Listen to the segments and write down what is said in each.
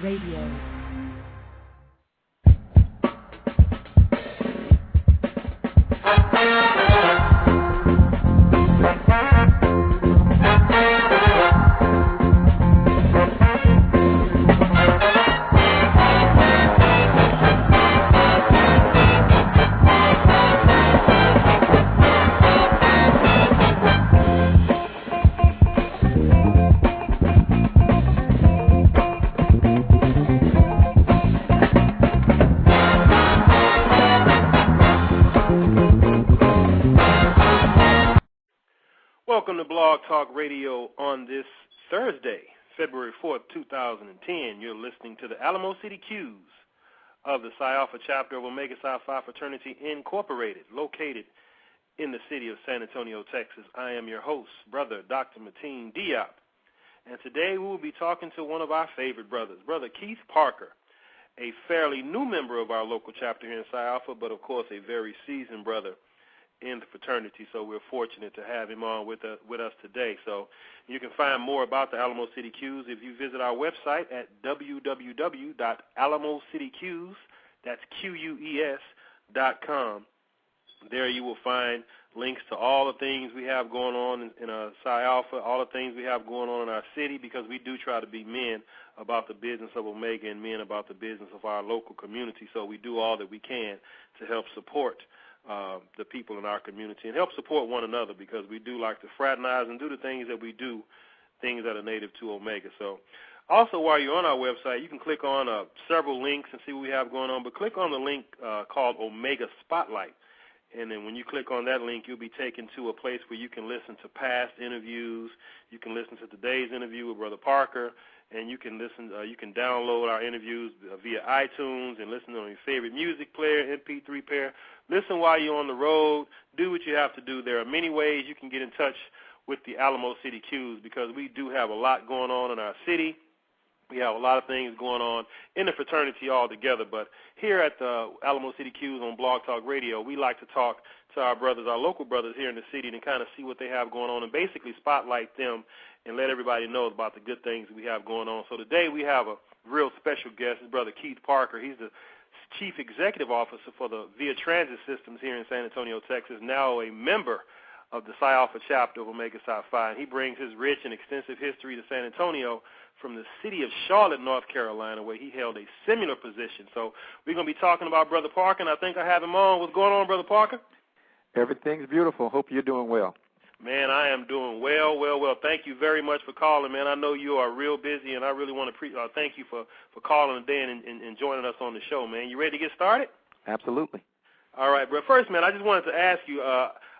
Radio. Welcome to Blog Talk Radio on this Thursday, February 4th, 2010. You're listening to the Alamo City Q's of the Psi Alpha chapter of Omega Psi Phi Fraternity Incorporated, located in the city of San Antonio, Texas. I am your host, Brother Dr. Mateen Diop. And today we will be talking to one of our favorite brothers, Brother Keith Parker, a fairly new member of our local chapter here in Psi Alpha, but of course a very seasoned brother in the fraternity, so we're fortunate to have him on with us today. So you can find more about the Alamo City Q's if you visit our website at www.alamocityqs, that's QUES.com. There you will find links to all the things we have going on in Psi Alpha, all the things we have going on in our city, because we do try to be men about the business of Omega and men about the business of our local community. So we do all that we can to help support the people in our community and help support one another, because we do like to fraternize and do the things that we do, things that are native to Omega. So also, while you're on our website, you can click on several links and see what we have going on, but click on the link called Omega Spotlight. And then when you click on that link, you'll be taken to a place where you can listen to past interviews. You can listen to today's interview with Brother Parker, and you can listen. You can download our interviews via iTunes and listen on your favorite music player, MP3 player. Listen while you're on the road. Do what you have to do. There are many ways you can get in touch with the Alamo City Q's, because we do have a lot going on in our city. We have a lot of things going on in the fraternity altogether, but here at the Alamo City Q's on Blog Talk Radio, we like to talk to our brothers, our local brothers here in the city, and kind of see what they have going on and basically spotlight them and let everybody know about the good things we have going on. So today we have a real special guest, his brother Keith Parker. He's the Chief Executive Officer for the Via Transit Systems here in San Antonio, Texas, now a member of the Psi Alpha chapter of Omega Psi Phi. And he brings his rich and extensive history to San Antonio from the city of Charlotte, North Carolina, where he held a similar position. So we're going to be talking about Brother Parker, and I think I have him on. What's going on, Brother Parker? Everything's beautiful. Hope you're doing well. Man, I am doing well. Thank you very much for calling, man. I know you are real busy, and I really want to thank you for calling today and joining us on the show, man. You ready to get started? Absolutely. All right, but first, man, I just wanted to ask you,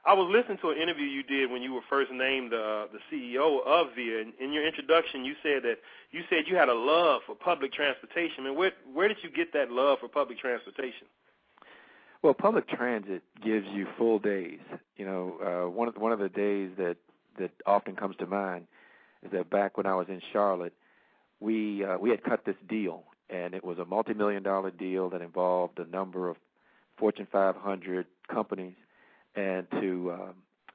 I was listening to an interview you did when you were first named the CEO of VIA. In your introduction, you said you had a love for public transportation. Man, where did you get that love for public transportation? Well, public transit gives you full days. You know, one of the days that often comes to mind is that back when I was in Charlotte, we had cut this deal, and it was a multi-million-dollar deal that involved a number of Fortune 500 companies. And to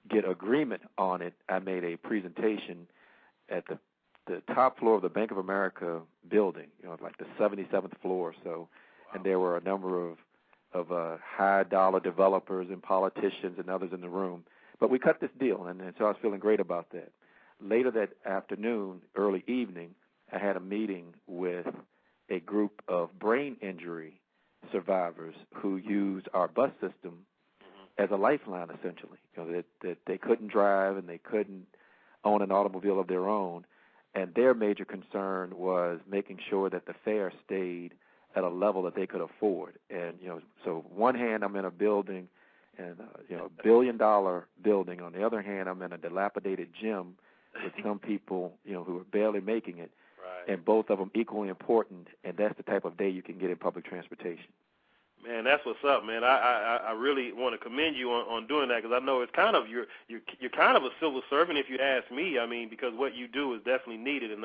get agreement on it, I made a presentation at the top floor of the Bank of America building, like the 77th floor or so. Wow. And there were a number of high-dollar developers and politicians and others in the room. But we cut this deal, and so I was feeling great about that. Later that afternoon, early evening, I had a meeting with a group of brain injury survivors who used our bus system as a lifeline, essentially. That they couldn't drive and they couldn't own an automobile of their own, and their major concern was making sure that the fare stayed at a level that they could afford. And so one hand I'm in a building, and $1 billion building. On the other hand, I'm in a dilapidated gym with some people who are barely making it. Right. And both of them equally important. And that's the type of day you can get in public transportation. Man, that's what's up, man. I really want to commend you on doing that, because I know it's kind of you're kind of a civil servant, if you ask me. I mean, because what you do is definitely needed, and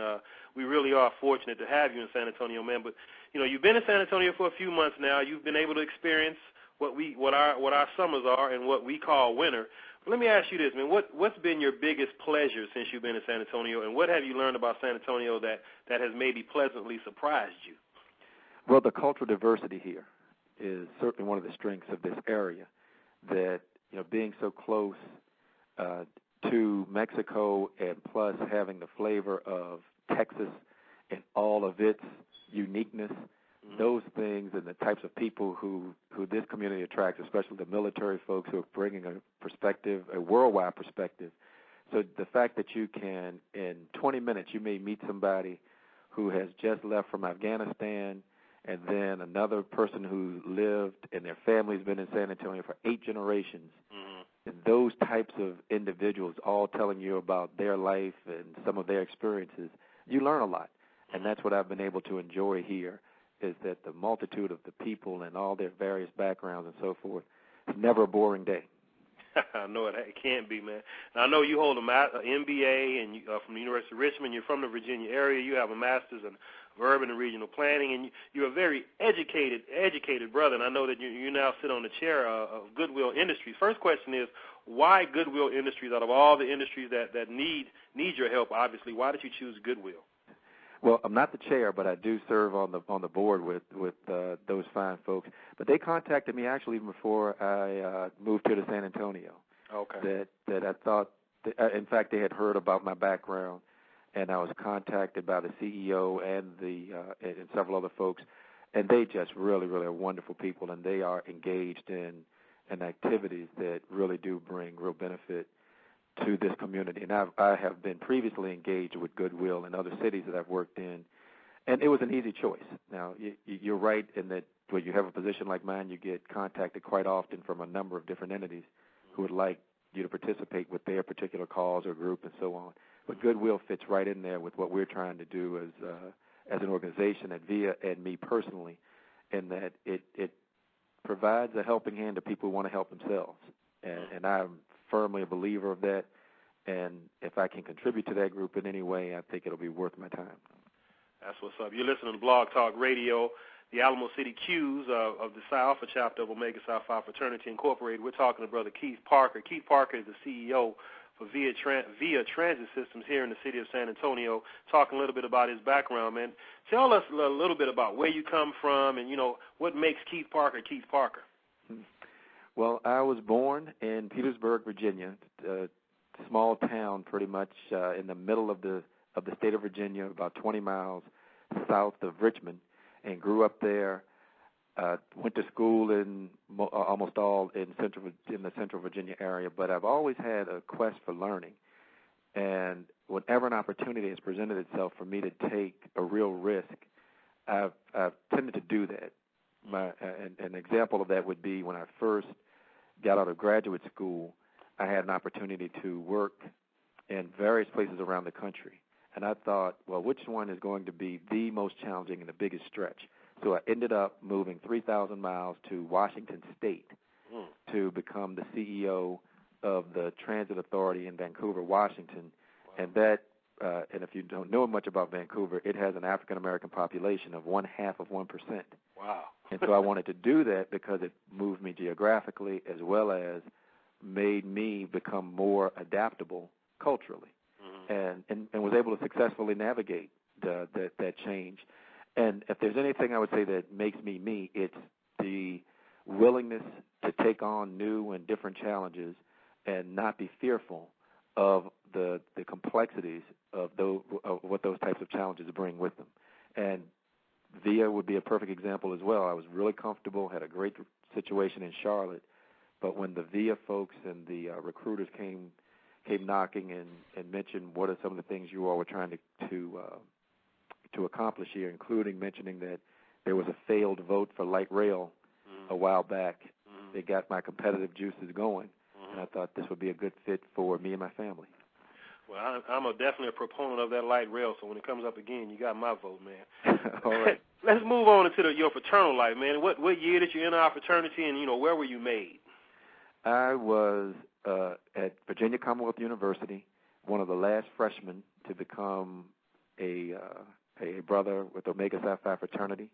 we really are fortunate to have you in San Antonio, man. But you've been in San Antonio for a few months now. You've been able to experience what our summers are and what we call winter. Let me ask you this, man. What's been your biggest pleasure since you've been in San Antonio, and what have you learned about San Antonio that has maybe pleasantly surprised you? Well, the cultural diversity here is certainly one of the strengths of this area. That, you know, being so close to Mexico, and plus having the flavor of Texas and all of its uniqueness, those things and the types of people who this community attracts, especially the military folks who are bringing a perspective, a worldwide perspective. So the fact that you can, in 20 minutes, you may meet somebody who has just left from Afghanistan, and then another person who lived and their family's been in San Antonio for 8 generations. And those types of individuals all telling you about their life and some of their experiences, you learn a lot. And that's what I've been able to enjoy here, is that the multitude of the people and all their various backgrounds and so forth, it's never a boring day. I know it can't be, man. Now, I know you hold an MBA and from the University of Richmond. You're from the Virginia area. You have a master's in urban and regional planning, and you're a very educated brother. And I know that you now sit on the chair of Goodwill Industries. First question is, why Goodwill Industries? Out of all the industries that need your help, obviously, why did you choose Goodwill? Well, I'm not the chair, but I do serve on the board with those fine folks. But they contacted me actually even before I moved here to San Antonio. Okay. That I thought, in fact, they had heard about my background, and I was contacted by the CEO and and several other folks, and they just really are wonderful people, and they are engaged in activities that really do bring real benefit to this community. And I have been previously engaged with Goodwill in other cities that I've worked in, and it was an easy choice. Now, you're right in that when you have a position like mine, you get contacted quite often from a number of different entities who would like you to participate with their particular cause or group and so on. But Goodwill fits right in there with what we're trying to do as an organization at VIA and me personally, in that it provides a helping hand to people who want to help themselves. And I'm firmly a believer of that, and if I can contribute to that group in any way, I think it'll be worth my time. That's what's up. You're listening to Blog Talk Radio, the Alamo City Q's of the Psi Alpha chapter of Omega Psi Phi Fraternity Incorporated. We're talking to Brother Keith Parker. Keith Parker is the CEO for VIA Transit Systems here in the city of San Antonio, talking a little bit about his background, man. Tell us a little bit about where you come from and, what makes Keith Parker Keith Parker. Well, I was born in Petersburg, Virginia, a small town pretty much in the middle of the state of Virginia, about 20 miles south of Richmond, and grew up there. Went to school in almost all in the Central Virginia area, but I've always had a quest for learning. And whenever an opportunity has presented itself for me to take a real risk, I've tended to do that. An example of that would be when I first got out of graduate school, I had an opportunity to work in various places around the country. And I thought, well, which one is going to be the most challenging and the biggest stretch? So I ended up moving 3,000 miles to Washington State to become the CEO of the Transit Authority in Vancouver, Washington. Wow. And if you don't know much about Vancouver, it has an African-American population of 0.5%. Wow. And so I wanted to do that because it moved me geographically as well as made me become more adaptable culturally, and was able to successfully navigate that change. And if there's anything I would say that makes me me, it's the willingness to take on new and different challenges and not be fearful of the complexities of what those types of challenges bring with them. And VIA would be a perfect example as well. I was really comfortable, had a great situation in Charlotte, but when the VIA folks and the recruiters came knocking and mentioned what are some of the things you all were trying to accomplish here, including mentioning that there was a failed vote for light rail a while back, they got my competitive juices going, and I thought this would be a good fit for me and my family. Well, I'm definitely a proponent of that light rail, so when it comes up again, you got my vote, man. All right. Let's move on into your fraternal life, man. What year did you enter our fraternity, and, where were you made? I was at Virginia Commonwealth University, one of the last freshmen to become a brother with Omega Psi Phi fraternity.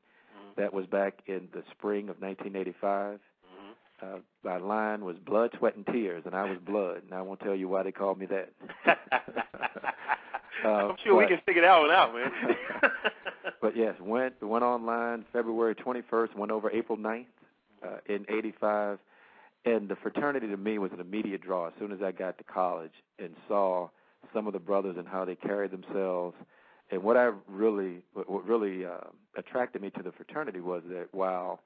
That was back in the spring of 1985. my line was blood, sweat, and tears, and I was blood, and I won't tell you why they called me that. I'm sure we can figure that one out, man. But yes, went online February 21st, went over April 9th in '85, and the fraternity to me was an immediate draw. As soon as I got to college and saw some of the brothers and how they carried themselves, and what really attracted me to the fraternity was that while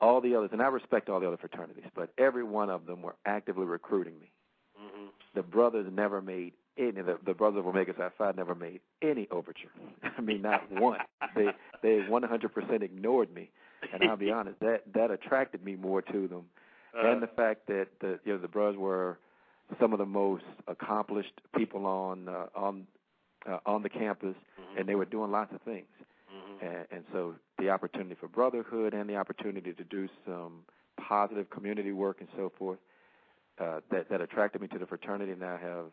all the others, and I respect all the other fraternities, but every one of them were actively recruiting me. Mm-hmm. The brothers never made any. The brothers of Omega Psi Phi never made any overture. I mean, not one. They 100% ignored me, and I'll be honest, that attracted me more to them, and the fact that the brothers were some of the most accomplished people on the campus, mm-hmm. and they were doing lots of things. And so the opportunity for brotherhood and the opportunity to do some positive community work and so forth, that attracted me to the fraternity, and I have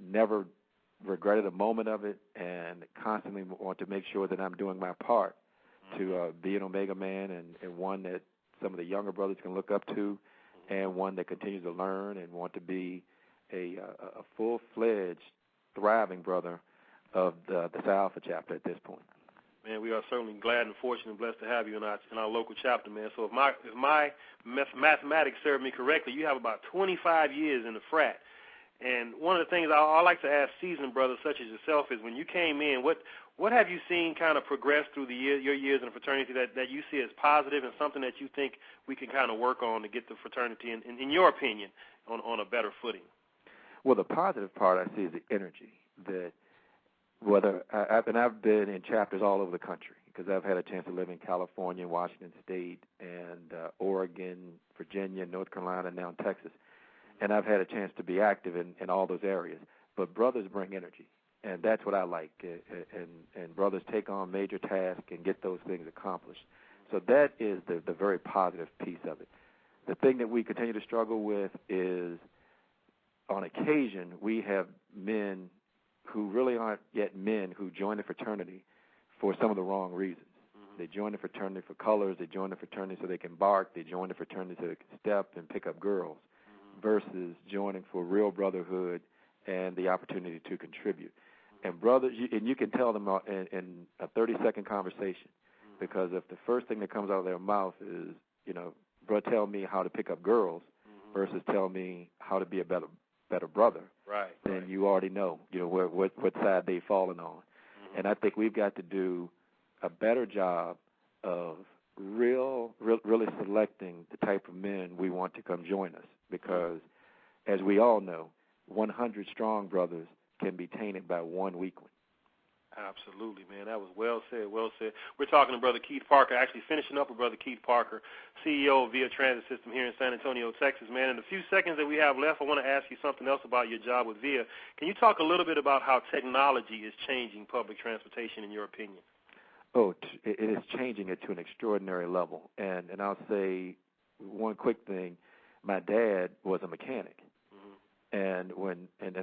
never regretted a moment of it, and constantly want to make sure that I'm doing my part to be an Omega man and one that some of the younger brothers can look up to, and one that continues to learn and want to be a full-fledged, thriving brother of the Psi Alpha chapter at this point. Man, we are certainly glad and fortunate and blessed to have you in our local chapter, man. So if my mathematics serve me correctly, you have about 25 years in the frat. And one of the things I like to ask seasoned brothers such as yourself is, when you came in, what have you seen kind of progress through your years in the fraternity that you see as positive and something that you think we can kind of work on to get the fraternity, in your opinion, on a better footing? Well, the positive part I see is the energy that I've been in chapters all over the country, because I've had a chance to live in California, Washington State, and Oregon, Virginia, North Carolina, and now in Texas. And I've had a chance to be active in all those areas. But brothers bring energy, and that's what I like. And brothers take on major tasks and get those things accomplished. So that is the very positive piece of it. The thing that we continue to struggle with is, on occasion, we have men who really aren't yet men who join the fraternity for some of the wrong reasons. Mm-hmm. They join the fraternity for colors. They join the fraternity so they can bark. They join the fraternity so they can step and pick up girls, mm-hmm. versus joining for real brotherhood and the opportunity to contribute. Mm-hmm. And brothers, you can tell them in a 30-second conversation, mm-hmm. because if the first thing that comes out of their mouth is, bro, tell me how to pick up girls, mm-hmm. versus tell me how to be a better brother, right, then you already know, what side they've fallen on. Mm-hmm. And I think we've got to do a better job of really selecting the type of men we want to come join us, because, as we all know, 100 strong brothers can be tainted by one weak one. Absolutely, man. That was well said, well said. We're talking to Brother Keith Parker, actually finishing up with Brother Keith Parker, CEO of Via Transit System here in San Antonio, Texas, man. In the few seconds that we have left, I want to ask you something else about your job with Via. Can you talk a little bit about how technology is changing public transportation, in your opinion? Oh, it is changing it to an extraordinary level. And I'll say one quick thing. My dad was a mechanic. Mm-hmm. And one of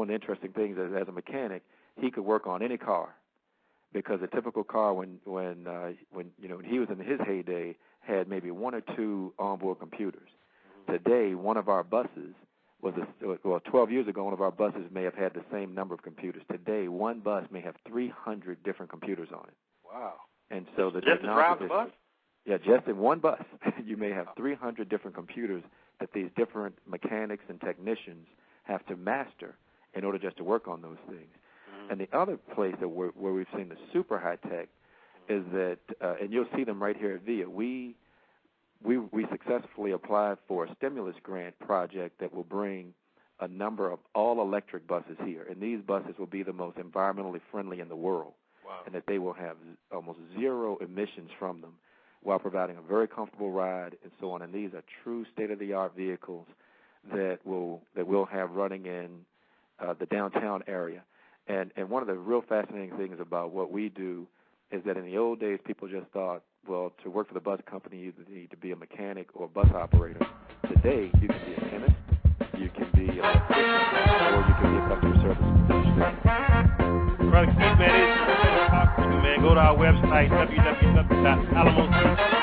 the interesting things is, as a mechanic, he could work on any car, because a typical car when he was in his heyday had maybe one or two onboard computers. Mm-hmm. Today, one of our buses 12 years ago, one of our buses may have had the same number of computers. Today, one bus may have 300 different computers on it. Wow. And so the just to drive the bus? Yeah, just in one bus, you may have 300 different computers that these different mechanics and technicians have to master in order just to work on those things. And the other place where we've seen the super high tech is that, and you'll see them right here at VIA, we successfully applied for a stimulus grant project that will bring a number of all-electric buses here. And these buses will be the most environmentally friendly in the world. Wow. And that they will have almost zero emissions from them, while providing a very comfortable ride and so on. And these are true state-of-the-art vehicles that we'll have running in the downtown area. And one of the real fascinating things about what we do is that in the old days, people just thought, well, to work for the bus company, you need to be a mechanic or a bus operator. Today, you can be a chemist, you can be an electrician, or you can be a customer service administrator. Brother Keith, man, go to our website, www.alamos.com.